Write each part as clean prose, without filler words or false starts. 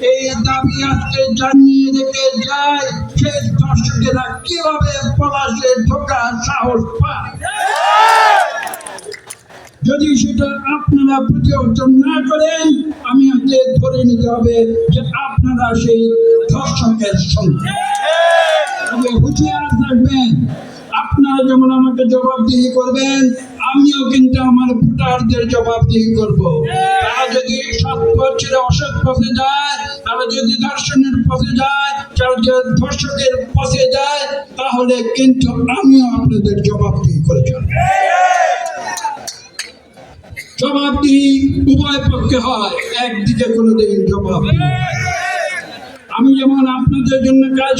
এই দাবি আজকে জানিয়ে রেখে যায় সে দর্শকেরা কিভাবে পলাশে ঢোকার সাহস পায়। যদি সেটা আপনারা প্রতিহত না করেন, আমি আজকে ধরে নিতে হবে যে আপনারা সেই ধর্ষকের সঙ্গে হুঁশিয়ার থাকবেন। আপনারা যেমন আমাকে জবাবদিহি করবেন, আমিও কিন্তু আমার ভোটারদের জবাবদিহি করব। তারা যদি সৎ পথ ছেড়ে অসৎ পথে যায়, তারা যদি ধর্ষণের পথে যায়, তারা যদি ধর্ষকের পথে যায়, তাহলে কিন্তু আমিও আপনাদের জবাবদিহি করে যাব। জবাবদিহি উভয় পক্ষে হয়, একদিকে কোনোদিন জবাব। আমি যেমন আপনাদের জন্য কাজ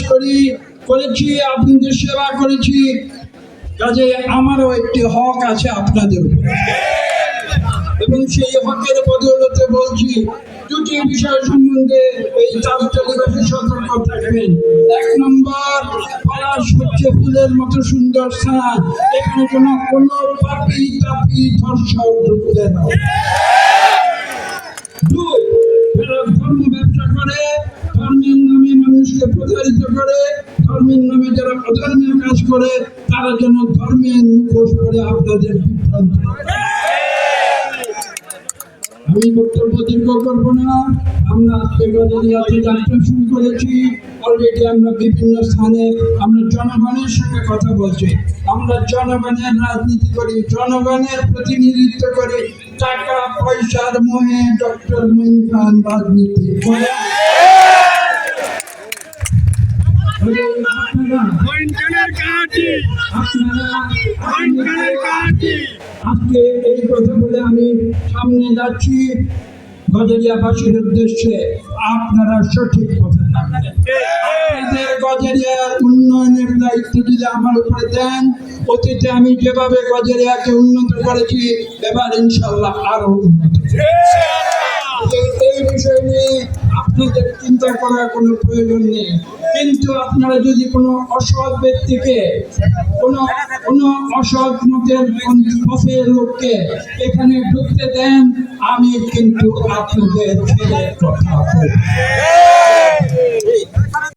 করেছি, আপনাদের সেবা করেছি, কাজে আমারও একটি হক আছে আপনাদের উপর, এবং সেই হকের বদৌলতে বলছি দুটি বিষয় সম্বন্ধে এই চারটি সতর্ক থাকবেন। ১ নম্বর, পলাশ হচ্ছে ফুলের মতো সুন্দর স্থান, এখানে কোনো পাপি তাপি ধর্ষক ঢুকবে না। ২, ধর্ম ব্যবসা করে, ধর্মের নামে মানুষকে প্রতারিত করে, ধর্মের নামে যারা অধর্মের কাজ করে তারা যেন ধর্মের মুখোশ পরে আপনাদের বিভ্রান্ত। আমি বক্তব্য দীর্ঘ করবো না। আমরা আজকে গজারিয়াতে যাত্রা শুরু করেছি। অলরেডি আমরা বিভিন্ন স্থানে আমরা জনগণের সঙ্গে কথা বলছি। আমরা জনগণের রাজনীতি করি, জনগণের প্রতিনিধিত্ব করি। টাকা পয়সার মোহে ডক্টর মঈন খান রাজনীতি করে। আজকে এই কথা বলে আমি সামনে যাচ্ছি গজারিয়াবাসীর উদ্দেশ্যে, আপনারা সঠিক পথে থাকবেন। আপনাদের গজারিয়ার উন্নয়নের দায়িত্ব যদি আমার উপরে দেন, অতীতে আমি যেভাবে গজারিয়াকে উন্নত করেছি এবার ইনশাল্লাহ আরো উন্নত। এই বিষয় নিয়ে আপনাদের চিন্তা করার কোনো প্রয়োজন নেই। কিন্তু আপনারা যদি কোনো অসৎ ব্যক্তিকে, কোনো অসৎ মতের পথের লোককে এখানে ঢুকতে দেন, আমি কিন্তু আপনাদের ছেড়ে কথা বলবো।